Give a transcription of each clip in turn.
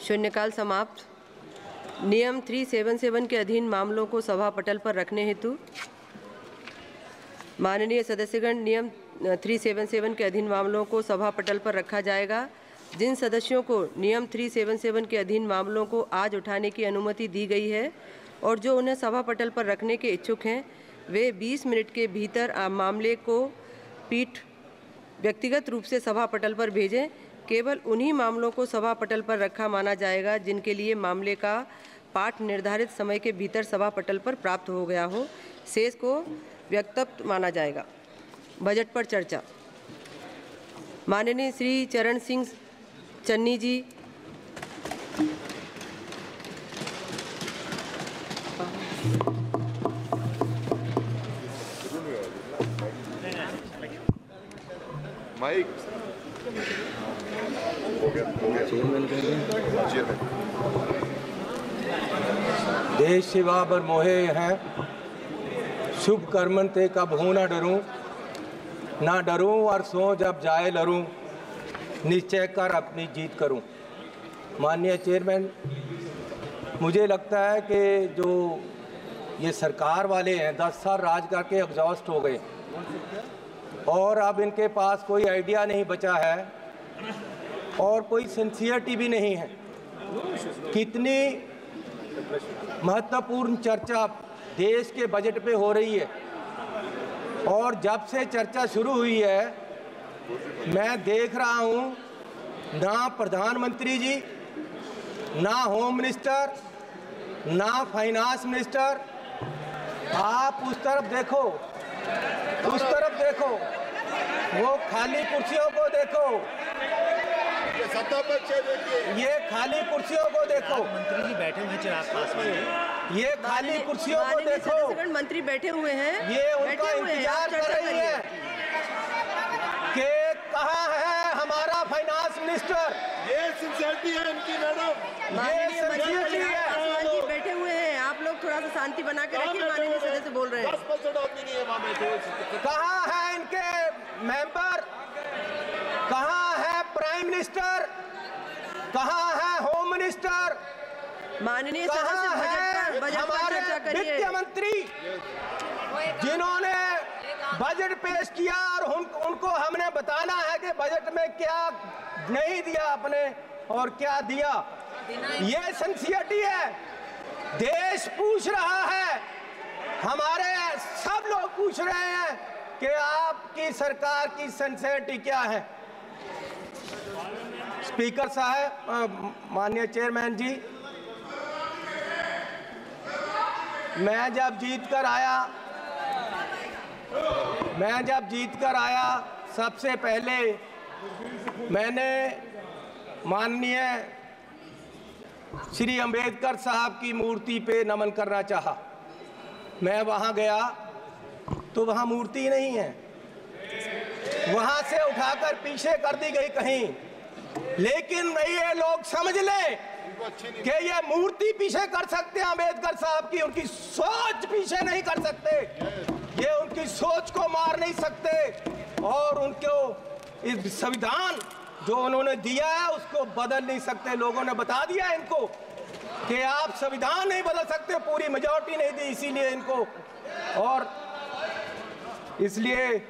शून्यकाल समाप्त। नियम 377 के अधीन मामलों को सभा पटल पर रखने हेतु माननीय सदस्यगण, नियम 377 के अधीन मामलों को सभा पटल पर रखा जाएगा। जिन सदस्यों को नियम 377 के अधीन मामलों को आज उठाने की अनुमति दी गई है और जो उन्हें सभा पटल पर रखने के इच्छुक हैं, वे 20 मिनट के भीतर मामले को पीठ व्यक्तिगत रूप से सभा पटल पर भेजें। केवल उन्हीं मामलों को सभा पटल पर रखा माना जाएगा जिनके लिए मामले का पाठ निर्धारित समय के भीतर सभा पटल पर प्राप्त हो गया हो। शेष को व्यक्तव्य माना जाएगा। बजट पर चर्चा। माननीय श्री चरण सिंह चन्नी जी। माइक देश सेवा बर मोहे हैं, शुभ कर्मन ते कब हूँ ना डरूं और सो जब जाए लरूं, निश्चय कर अपनी जीत करूं। माननीय चेयरमैन, मुझे लगता है कि जो ये सरकार वाले हैं 10 साल राज करके एग्जॉस्ट हो गए और अब इनके पास कोई आइडिया नहीं बचा है और कोई सिंसियरिटी भी नहीं है। कितनी महत्वपूर्ण चर्चा देश के बजट पे हो रही है और जब से चर्चा शुरू हुई है मैं देख रहा हूँ ना प्रधानमंत्री जी, ना होम मिनिस्टर, ना फाइनेंस मिनिस्टर। आप उस तरफ देखो, उस तरफ देखो, वो खाली कुर्सियों को देखो, ये खाली कुर्सियों को देखो। मंत्री जी बैठे हुए हैं आस-पास में, ये खाली कुर्सियों को देखो। मंत्री बैठे हुए हैं, ये उनका इंतजार कर रही है कि कहाँ है हमारा फाइनेंस मिनिस्टर। ये सिंसियरिटी है इनकी मैडम। माननीय मंत्री जी बैठे हुए हैं, आप लोग थोड़ा सा शांति बना के रखिए। माननीय सदस्य बोल रहे हैं। 10% आदमी नहीं है वहाँ में। कहाँ है इनके मेंबर, कहाँ है प्राइम मिनिस्टर, कहाँ है होम मिनिस्टर, माननीय कहाँ है बजट पर हमारे चर्चा करिए। वित्त मंत्री जिन्होंने बजट पेश किया और उनको हमने बताना है कि बजट में क्या नहीं दिया आपने और क्या दिया। ये सिंसियरिटी है। देश पूछ रहा है, हमारे सब लोग पूछ रहे हैं कि आपकी सरकार की सिंसियरिटी क्या है। स्पीकर साहब, माननीय चेयरमैन जी, मैं जब जीत कर आया सबसे पहले मैंने माननीय श्री अंबेडकर साहब की मूर्ति पे नमन करना चाहा। मैं वहाँ गया तो वहाँ मूर्ति नहीं है, वहाँ से उठाकर पीछे कर दी गई कहीं। लेकिन ये लोग समझ लें कि ये मूर्ति पीछे कर सकते हैं अंबेडकर साहब की, उनकी सोच पीछे नहीं कर सकते। ये उनकी सोच को मार नहीं सकते और उनको इस संविधान जो उन्होंने दिया है उसको बदल नहीं सकते। लोगों ने बता दिया इनको कि आप संविधान नहीं बदल सकते, पूरी मेजॉरिटी नहीं दी इसीलिए इनको। और इसलिए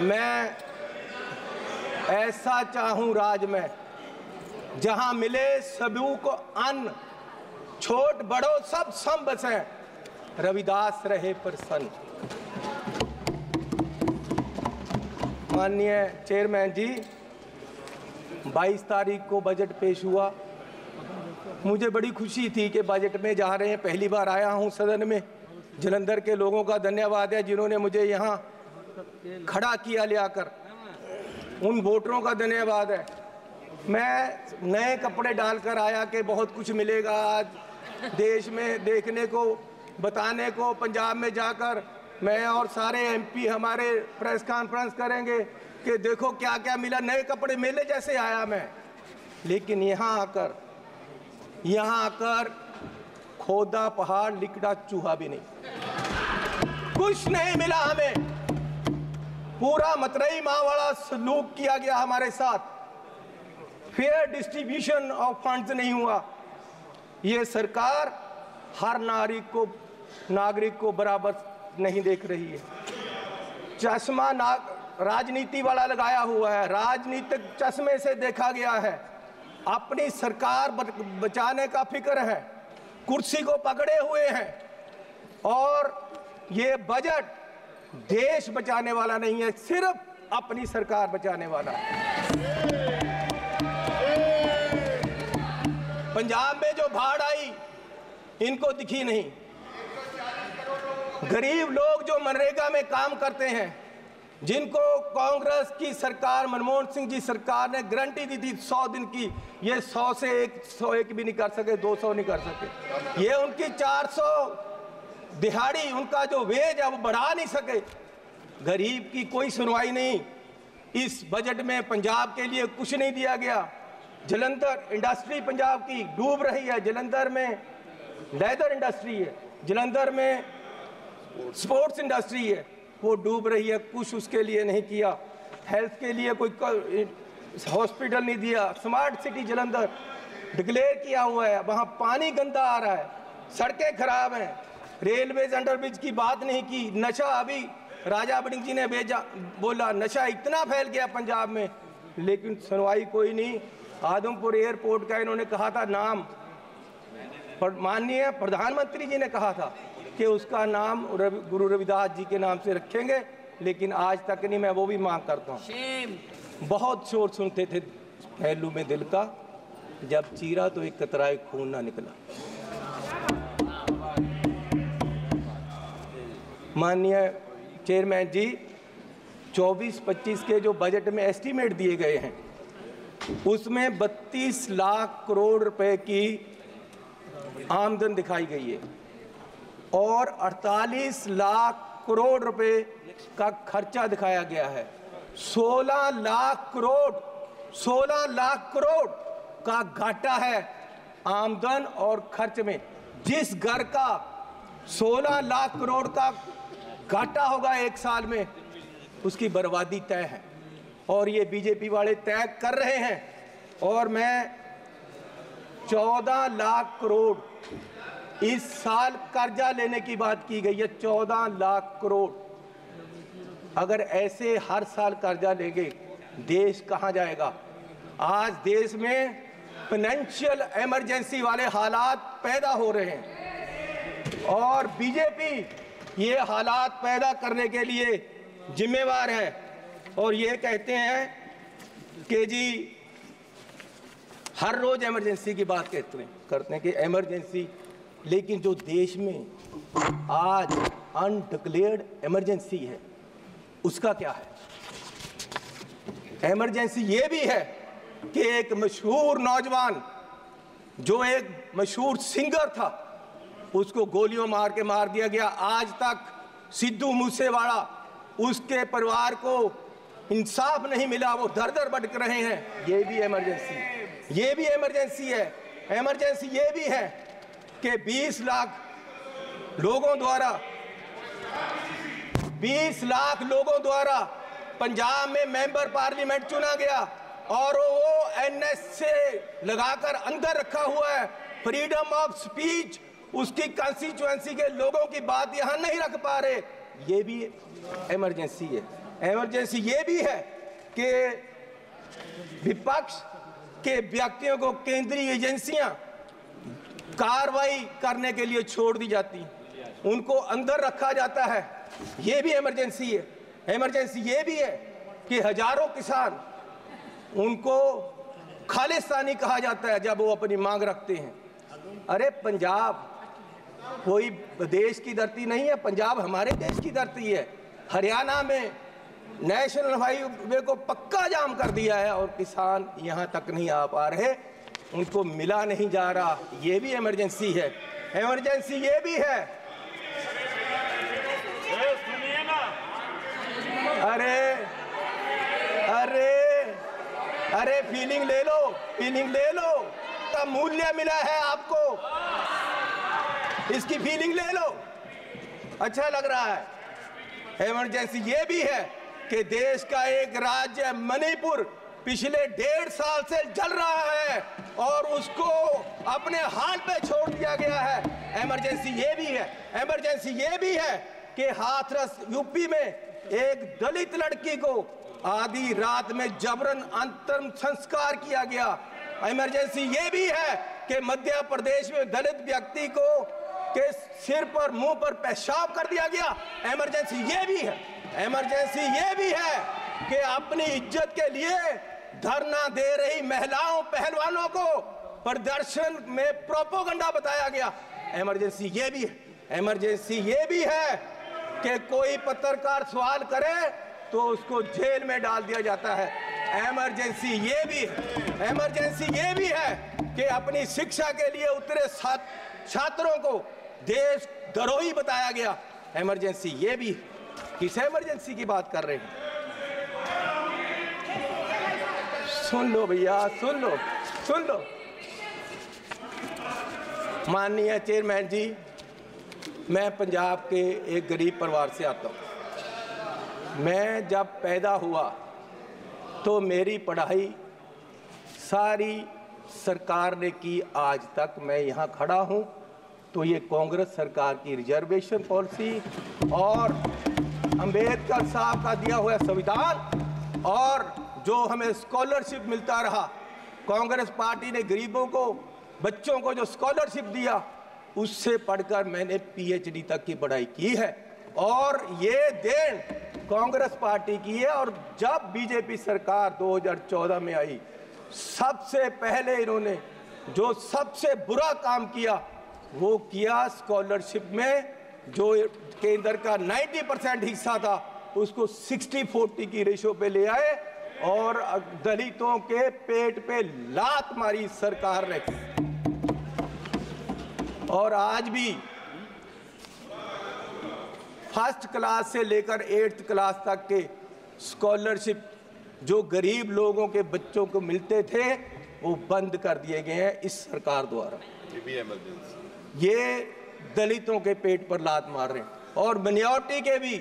मैं ऐसा चाहूं राज में जहां मिले सभी को अन्न, छोट बड़ो सब सम बसें, रविदास रहे प्रसन्न। माननीय चेयरमैन जी, 22 तारीख को बजट पेश हुआ। मुझे बड़ी खुशी थी कि बजट में जा रहे हैं। पहली बार आया हूं सदन में। जलंधर के लोगों का धन्यवाद है जिन्होंने मुझे यहाँ खड़ा किया ले आकर, उन वोटरों का धन्यवाद है। मैं नए कपड़े डालकर आया कि बहुत कुछ मिलेगा आज देश में देखने को, बताने को। पंजाब में जाकर मैं और सारे एमपी हमारे प्रेस कॉन्फ्रेंस करेंगे कि देखो क्या क्या मिला। नए कपड़े मेले जैसे आया मैं। लेकिन यहाँ आकर खोदा पहाड़, लिकड़ा चूहा भी नहीं, कुछ नहीं मिला हमें। पूरा मतरई माँ वाला सलूक किया गया हमारे साथ। फेयर डिस्ट्रीब्यूशन ऑफ फंड्स नहीं हुआ। ये सरकार हर नागरिक को बराबर नहीं देख रही है। चश्मा राजनीति वाला लगाया हुआ है, राजनीतिक चश्मे से देखा गया है। अपनी सरकार बचाने का फिक्र है, कुर्सी को पकड़े हुए हैं, और ये बजट देश बचाने वाला नहीं है, सिर्फ अपनी सरकार बचाने वाला है। पंजाब में जो बाढ़ आई इनको दिखी नहीं। गरीब लोग जो मनरेगा में काम करते हैं, जिनको कांग्रेस की सरकार, मनमोहन सिंह जी सरकार ने गारंटी दी थी 100 दिन की, ये 100 से 101 भी नहीं कर सके, 200 नहीं कर सके। ये उनकी 400 दिहाड़ी, उनका जो वेज है वो बढ़ा नहीं सके। गरीब की कोई सुनवाई नहीं। इस बजट में पंजाब के लिए कुछ नहीं दिया गया। जलंधर इंडस्ट्री पंजाब की डूब रही है। जलंधर में लेदर इंडस्ट्री है, जलंधर में स्पोर्ट्स इंडस्ट्री है, वो डूब रही है। कुछ उसके लिए नहीं किया। हेल्थ के लिए कोई हॉस्पिटल नहीं दिया। स्मार्ट सिटी जलंधर डिक्लेयर किया हुआ है, वहाँ पानी गंदा आ रहा है, सड़कें खराब हैं, रेलवेज अंडरब्रिज की बात नहीं की। नशा, अभी राजा बड़िंग जी ने बोला नशा इतना फैल गया पंजाब में, लेकिन सुनवाई कोई नहीं। आदमपुर एयरपोर्ट का इन्होंने कहा था नाम, माननीय प्रधानमंत्री जी ने कहा था कि उसका नाम गुरु रविदास जी के नाम से रखेंगे, लेकिन आज तक नहीं। मैं वो भी मांग करता हूँ। बहुत शोर सुनते थे पहलू में दिल का, जब चीरा तो एक कतराए खून ना निकला। माननीय चेयरमैन जी, 24-25 के जो बजट में एस्टीमेट दिए गए हैं, उसमें 32 लाख करोड़ रुपए की आमदन दिखाई गई है और 48 लाख करोड़ रुपए का खर्चा दिखाया गया है। 16 लाख करोड़ का घाटा है आमदन और खर्च में। जिस घर का 16 लाख करोड़ का घाटा होगा एक साल में, उसकी बर्बादी तय है, और ये बीजेपी वाले तय कर रहे हैं। और मैं 14 लाख करोड़ इस साल कर्जा लेने की बात की गई है, 14 लाख करोड़। अगर ऐसे हर साल कर्जा लेंगे, देश कहाँ जाएगा? आज देश में फाइनेंशियल इमरजेंसी वाले हालात पैदा हो रहे हैं, और बीजेपी ये हालात पैदा करने के लिए जिम्मेवार है। और ये कहते हैं कि जी हर रोज इमरजेंसी की बात करते हैं कि इमरजेंसी, लेकिन जो देश में आज अनडिक्लेयर्ड इमरजेंसी है उसका क्या है? इमरजेंसी ये भी है कि एक मशहूर नौजवान जो एक मशहूर सिंगर था, उसको गोलियों मार के मार दिया गया। आज तक सिद्धू मूसेवाला, उसके परिवार को इंसाफ नहीं मिला, वो दर दर भटक रहे हैं। ये भी इमरजेंसी, ये भी इमरजेंसी है। इमरजेंसी ये भी है कि 20 लाख लोगों द्वारा पंजाब में मेंबर पार्लियामेंट चुना गया, और वो एनएस से लगाकर अंदर रखा हुआ है। फ्रीडम ऑफ स्पीच, उसकी कंस्टिट्यूएंसी के लोगों की बात यहां नहीं रख पा रहे। ये भी इमरजेंसी है। इमरजेंसी ये भी है कि विपक्ष के व्यक्तियों को केंद्रीय एजेंसियां कार्रवाई करने के लिए छोड़ दी जाती, उनको अंदर रखा जाता है। ये भी इमरजेंसी है। इमरजेंसी ये भी है कि हजारों किसान, उनको खालिस्तानी कहा जाता है जब वो अपनी मांग रखते हैं। अरे पंजाब कोई देश की धरती नहीं है, पंजाब हमारे देश की धरती है। हरियाणा में नेशनल हाईवे को पक्का जाम कर दिया है और किसान यहाँ तक नहीं आ पा रहे, उनको मिला नहीं जा रहा। ये भी इमरजेंसी है। इमरजेंसी ये भी है, अरे फीलिंग ले लो, का मूल्य मिला है आपको, इसकी फीलिंग ले लो, अच्छा लग रहा है। इमरजेंसी ये भी है कि देश का एक राज्य मणिपुर पिछले 1.5 साल से जल रहा है और उसको अपने हाल पे छोड़ दिया गया है। इमरजेंसी ये भी है, इमरजेंसी ये भी है कि हाथरस यूपी में एक दलित लड़की को आधी रात में जबरन अंतिम संस्कार किया गया। इमरजेंसी ये भी है कि मध्य प्रदेश में दलित व्यक्ति को के सिर पर मुंह पर पेशाब कर दिया गया। इमरजेंसी ये भी है, इमरजेंसी ये भी है कि अपनी इज्जत के लिए धरना दे रही महिलाओं पहलवानों को प्रदर्शन में प्रोपोगंडा बताया गया। इमरजेंसी ये भी है, इमरजेंसी ये भी है कि कोई पत्रकार सवाल करे तो उसको जेल में डाल दिया जाता है। इमरजेंसी ये भी है, इमरजेंसी ये भी है कि अपनी शिक्षा के लिए उतरे छात्रों को देश द्रोही बताया गया। इमरजेंसी ये भी है। किस इमरजेंसी की बात कर रहे हैं? सुन लो भैया, सुन लो, सुन लो। माननीय चेयरमैन जी, मैं पंजाब के एक गरीब परिवार से आता हूँ। मैं जब पैदा हुआ तो मेरी पढ़ाई सारी सरकार ने की। आज तक मैं यहाँ खड़ा हूँ तो ये कांग्रेस सरकार की रिजर्वेशन पॉलिसी और अंबेडकर साहब का दिया हुआ संविधान और जो हमें स्कॉलरशिप मिलता रहा, कांग्रेस पार्टी ने गरीबों को, बच्चों को जो स्कॉलरशिप दिया, उससे पढ़कर मैंने पीएचडी तक की पढ़ाई की है और ये देन कांग्रेस पार्टी की है। और जब बीजेपी सरकार 2014 में आई, सबसे पहले इन्होंने जो सबसे बुरा काम किया वो किया, स्कॉलरशिप में जो केंद्र का 90% हिस्सा था उसको 60-40 की रेशो पे ले आए और दलितों के पेट पे लात मारी सरकार ने। और आज भी फर्स्ट क्लास से लेकर 8th क्लास तक के स्कॉलरशिप जो गरीब लोगों के बच्चों को मिलते थे वो बंद कर दिए गए हैं इस सरकार द्वारा। ये दलितों के पेट पर लात मार रहे हैं। और मिनॉरिटी के भी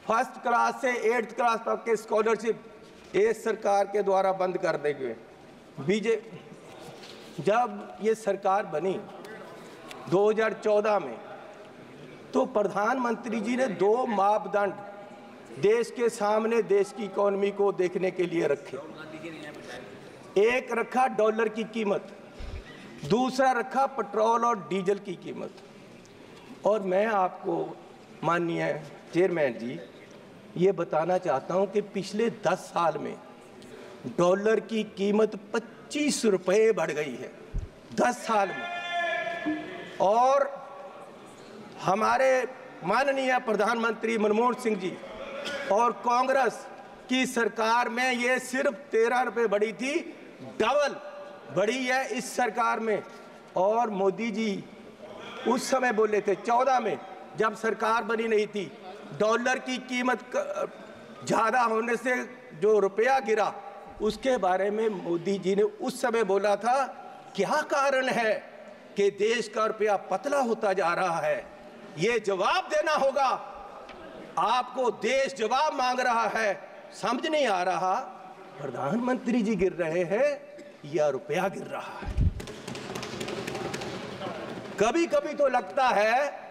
फर्स्ट क्लास से 8th क्लास तक के स्कॉलरशिप इस सरकार के द्वारा बंद कर दिए गए। जब ये सरकार बनी 2014 में तो प्रधानमंत्री जी ने 2 मापदंड देश के सामने देश की इकोनॉमी को देखने के लिए रखे। एक रखा डॉलर की कीमत, दूसरा रखा पेट्रोल और डीजल की कीमत। और मैं आपको माननीय चेयरमैन जी ये बताना चाहता हूं कि पिछले 10 साल में डॉलर की कीमत 25 रुपये बढ़ गई है 10 साल में। और हमारे माननीय प्रधानमंत्री मनमोहन सिंह जी और कांग्रेस की सरकार में ये सिर्फ 13 रुपये बढ़ी थी, डबल बढ़ी है इस सरकार में। और मोदी जी उस समय बोले थे 14 में जब सरकार बनी नहीं थी, डॉलर की कीमत ज़्यादा होने से जो रुपया गिरा उसके बारे में मोदी जी ने उस समय बोला था क्या कारण है कि देश का रुपया पतला होता जा रहा है, ये जवाब देना होगा आपको। देश जवाब मांग रहा है, समझ नहीं आ रहा प्रधानमंत्री जी गिर रहे हैं या रुपया गिर रहा है। कभी कभी तो लगता है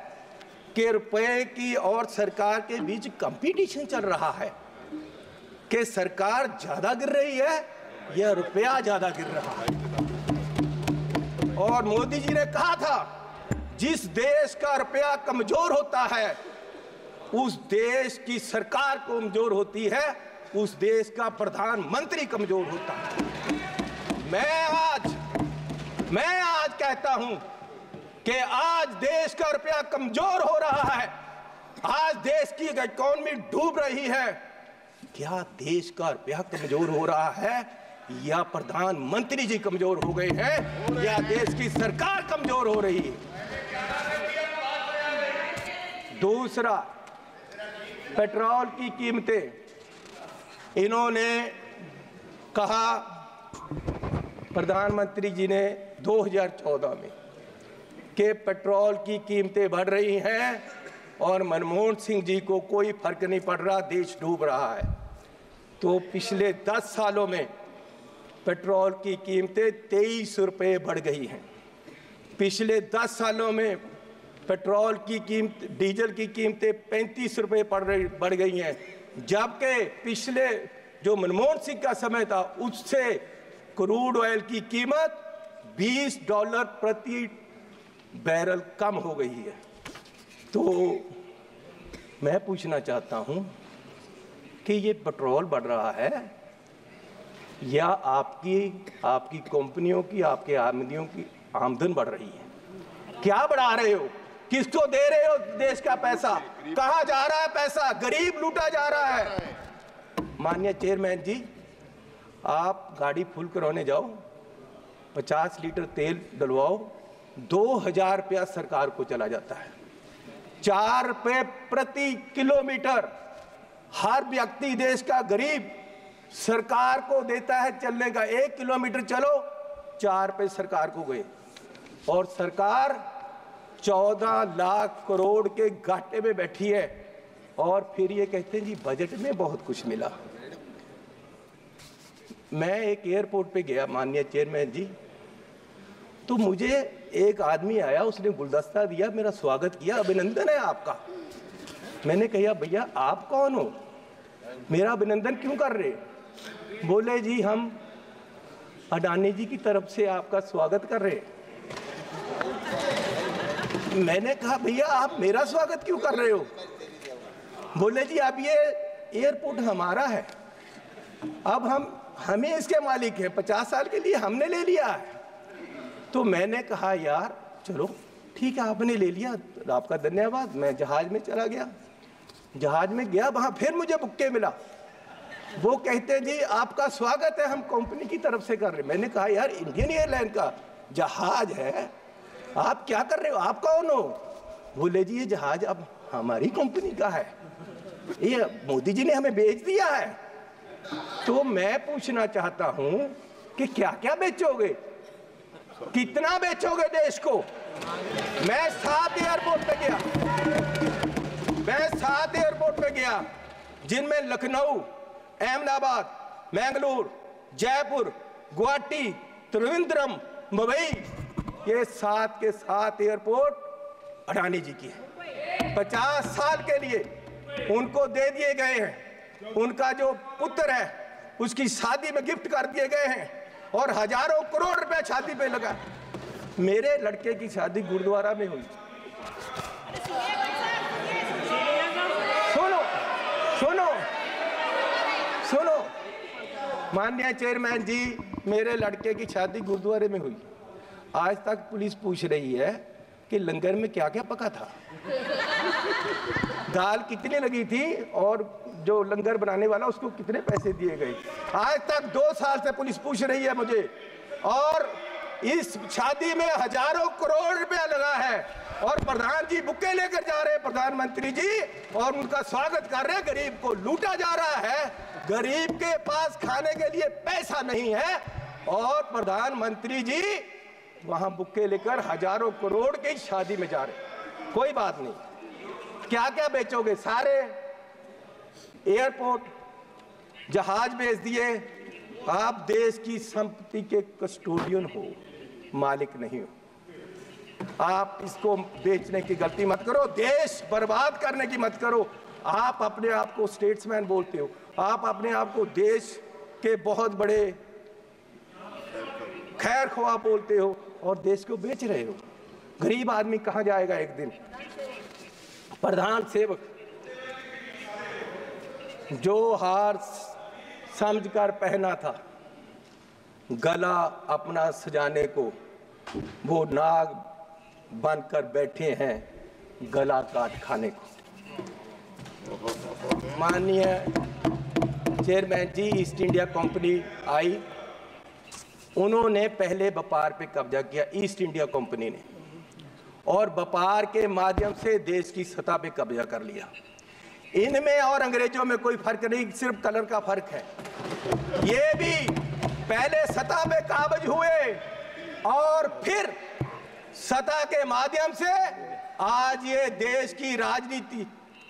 कि रुपए की और सरकार के बीच कंपटीशन चल रहा है कि सरकार ज्यादा गिर रही है या रुपया ज्यादा गिर रहा है। और मोदी जी ने कहा था जिस देश का रुपया कमजोर होता है उस देश की सरकार कमजोर होती है, उस देश का प्रधानमंत्री कमजोर होता है। मैं आज कहता हूं कि आज देश का रुपया कमजोर हो रहा है, आज देश की इकोनॉमी डूब रही है। क्या देश का रुपया कमजोर हो रहा है या प्रधानमंत्री जी कमजोर हो गए हैं या देश की सरकार कमजोर हो रही है? दूसरा, पेट्रोल की कीमतें इन्होंने कहा, प्रधानमंत्री जी ने 2014 में कि पेट्रोल की कीमतें बढ़ रही हैं और मनमोहन सिंह जी को कोई फर्क नहीं पड़ रहा, देश डूब रहा है। तो पिछले 10 सालों में पेट्रोल की कीमतें 23 रुपये बढ़ गई हैं। पिछले 10 सालों में पेट्रोल की कीमत, डीजल की कीमतें 35 रुपये बढ़ गई हैं, जबकि पिछले जो मनमोहन सिंह का समय था उससे क्रूड ऑयल की कीमत $20 प्रति बैरल कम हो गई है। तो मैं पूछना चाहता हूं कि ये पेट्रोल बढ़ रहा है या आपकी कंपनियों की, आपके आमदनियों की आमदन बढ़ रही है? क्या बढ़ा रहे हो? किसको दे रहे हो देश का पैसा? कहां जा रहा है पैसा? गरीब लूटा जा रहा है। माननीय चेयरमैन जी, आप गाड़ी फुल कराने जाओ, 50 लीटर तेल डलवाओ, 2000 रुपया सरकार को चला जाता है। 4 रुपये प्रति किलोमीटर हर व्यक्ति देश का गरीब सरकार को देता है चलने का। 1 किलोमीटर चलो 4 रुपये सरकार को गए, और सरकार 14 लाख करोड़ के घाटे में बैठी है, और फिर ये कहते हैं जी बजट में बहुत कुछ मिला। मैं एक एयरपोर्ट पे गया माननीय चेयरमैन जी, तो मुझे एक आदमी आया, उसने गुलदस्ता दिया, मेरा स्वागत किया, अभिनंदन है आपका। मैंने कहा भैया आप कौन हो, मेरा अभिनंदन क्यों कर रहे? बोले जी हम अडानी जी की तरफ से आपका स्वागत कर रहे। मैंने कहा भैया आप मेरा स्वागत क्यों कर रहे हो? बोले जी अब ये एयरपोर्ट हमारा है, अब हमें इसके मालिक है, 50 साल के लिए हमने ले लिया है। तो मैंने कहा यार चलो ठीक है, आपने ले लिया, आपका धन्यवाद। मैं जहाज में चला गया, जहाज में गया, वहां फिर मुझे बुक्के मिला। वो कहते हैं जी आपका स्वागत है, हम कंपनी की तरफ से कर रहे। मैंने कहा यार इंडियन एयरलाइन का जहाज है, आप क्या कर रहे हो, आप कौन हो? बोले जी ये जहाज अब हमारी कंपनी का है, ये मोदी जी ने हमें बेच दिया है। तो मैं पूछना चाहता हूं कि क्या क्या बेचोगे, कितना बेचोगे देश को? मैं 7 एयरपोर्ट पे गया, जिनमें लखनऊ, अहमदाबाद, मैंगलोर, जयपुर, गुवाहाटी, त्रिवेंद्रम, मुंबई, ये 7 के 7 एयरपोर्ट अडानी जी की है। 50 साल के लिए उनको दे दिए गए हैं, उनका जो पुत्र है उसकी शादी में गिफ्ट कर दिए गए हैं, और हजारों करोड़ रुपए शादी पे लगा। मेरे लड़के की शादी गुरुद्वारा में हुई। सुनो सुनो सुनो माननीय चेयरमैन जी, मेरे लड़के की शादी गुरुद्वारे में हुई। आज तक पुलिस पूछ रही है कि लंगर में क्या क्या पका था, दाल कितनी लगी थी, और जो लंगर बनाने वाला उसको कितने पैसे दिए गए। आज तक 2 साल से पुलिस पूछ रही है मुझे, और इस शादी में हजारों करोड़ रुपया लगा है, और प्रधान जी बुक्के लेकर जा रहे हैं, प्रधानमंत्री जी, और उनका स्वागत कर रहे हैं। गरीब को लूटा जा रहा है, गरीब के पास खाने के लिए पैसा नहीं है, और प्रधानमंत्री जी वहां बुक्के लेकर हजारों करोड़ की शादी में जा रहे। कोई बात नहीं, क्या क्या बेचोगे? सारे एयरपोर्ट, जहाज बेच दिए। आप देश की संपत्ति के कस्टोडियन हो, मालिक नहीं हो। आप इसको बेचने की गलती मत करो, देश बर्बाद करने की मत करो। आप अपने आप को स्टेट्समैन बोलते हो, आप अपने आप को देश के बहुत बड़े खैर ख्वाह बोलते हो, और देश को बेच रहे हो। गरीब आदमी कहां जाएगा एक दिन? प्रधान सेवक जो हार समझकर पहना था गला अपना सजाने को, वो नाग बनकर बैठे हैं गला काट खाने को। माननीय चेयरमैन जी, ईस्ट इंडिया कंपनी आई, उन्होंने पहले व्यापार पे कब्जा किया, ईस्ट इंडिया कंपनी ने, और व्यापार के माध्यम से देश की सतह पे कब्जा कर लिया। इनमें और अंग्रेजों में कोई फर्क नहीं, सिर्फ कलर का फर्क है। ये भी पहले सतह पे काबज हुए, और फिर सतह के माध्यम से आज ये देश की राजनीति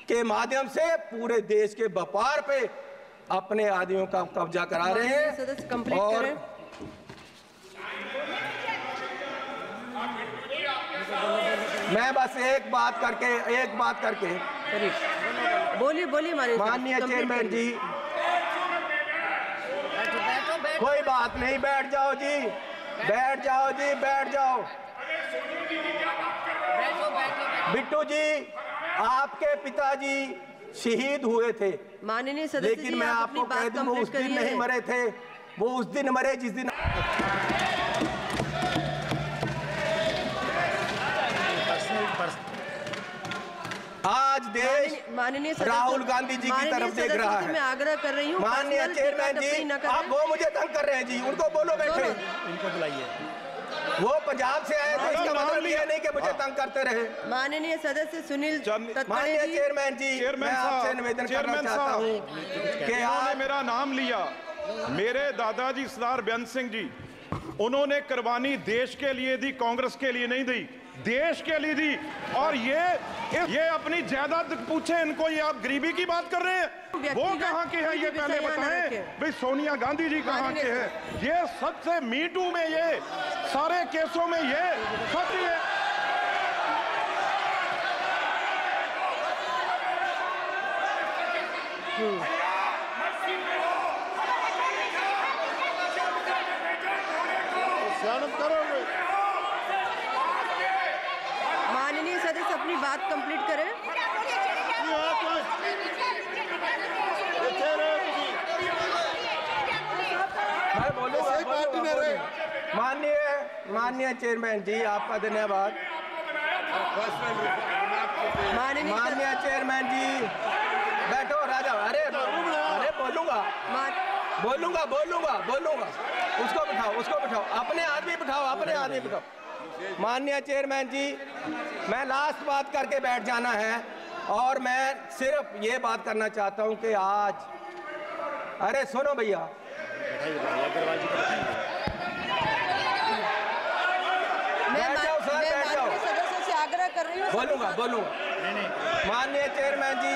के माध्यम से पूरे देश के व्यापार पे अपने आदमियों का कब्जा करा रहे हैं। सदस्य कंप्लीट करें। मैं बस एक बात करके बोलिए बोलिए माननीय चेयरमैन जी, कोई बात नहीं, बैठ जाओ जी, बैठ जाओ जी, बैठ जाओ। बिट्टू जी, आपके पिताजी शहीद हुए थे, माननीय सदस्य लेकिन जी, मैं आप आपको अपनी कह बात दूं वो उस कंप्लीट दिन करिए। नहीं मरे थे, वो उस दिन मरे जिस दिन आज देश माननीय सदस्य- राहुल गांधी जी की माननीय तरफ देख सदस्य रहा से है। मैं आग्रह कर रही हूँ, माननीय पर्सनल चेयरमैन टिप्पणी न जी, करें। आप वो मुझे तंग कर रहे हैं जी, उनको बोलो बैठे। इनको बुलाइए। वो पंजाब से आए थे, इसका मतलब ये नहीं कि मुझे तंग करते रहे। माननीय सदस्य सुनील तत्काल माननीय जी, चेयरमैन जी, मैं आपसे निवेदन करना चाहता हूँ कि इन्होंने आप मेरा नाम लिया। मेरे दादाजी सरदार बेअंत सिंह जी, उन्होंने कुर्बानी देश के लिए दी, कांग्रेस के लिए नहीं दी, देश के लिए दी। और ये अपनी जायदाद पूछे इनको, ये आप गरीबी की बात कर रहे हैं? वो कहाँ के हैं ये पहले बताएं। भाई सोनिया गांधी जी कहाँ के हैं? ये सबसे मीटू में, ये सारे केसों में ये सब ये माननीय सदस्य अपनी बात कंप्लीट करें। मैं बोलूँगा। माननीय चेयरमैन जी, आपका धन्यवाद। माननीय चेयरमैन जी, बैठो राजा। अरे बोलूंगा। उसको बिठाओ, अपने आदमी बिठाओ। माननीय चेयरमैन जी, मैं लास्ट बात करके बैठ जाना है, और मैं सिर्फ ये बात करना चाहता हूँ कि आज, अरे सुनो भैया, बैठ जाओ सर, बैठ जाओ। माननीय सदस्य से आग्रह कर रही हूँ। बोलूंगा। माननीय चेयरमैन जी,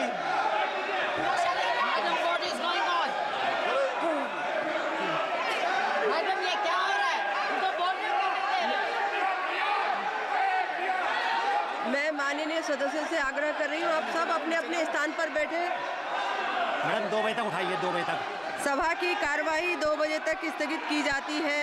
मैं माननीय सदस्य से आग्रह कर रही हूँ, आप सब अपने अपने स्थान पर बैठे। मैडम 2 बजे तक उठाइए, 2 बजे तक। सभा की कार्यवाही 2 बजे तक स्थगित की जाती है।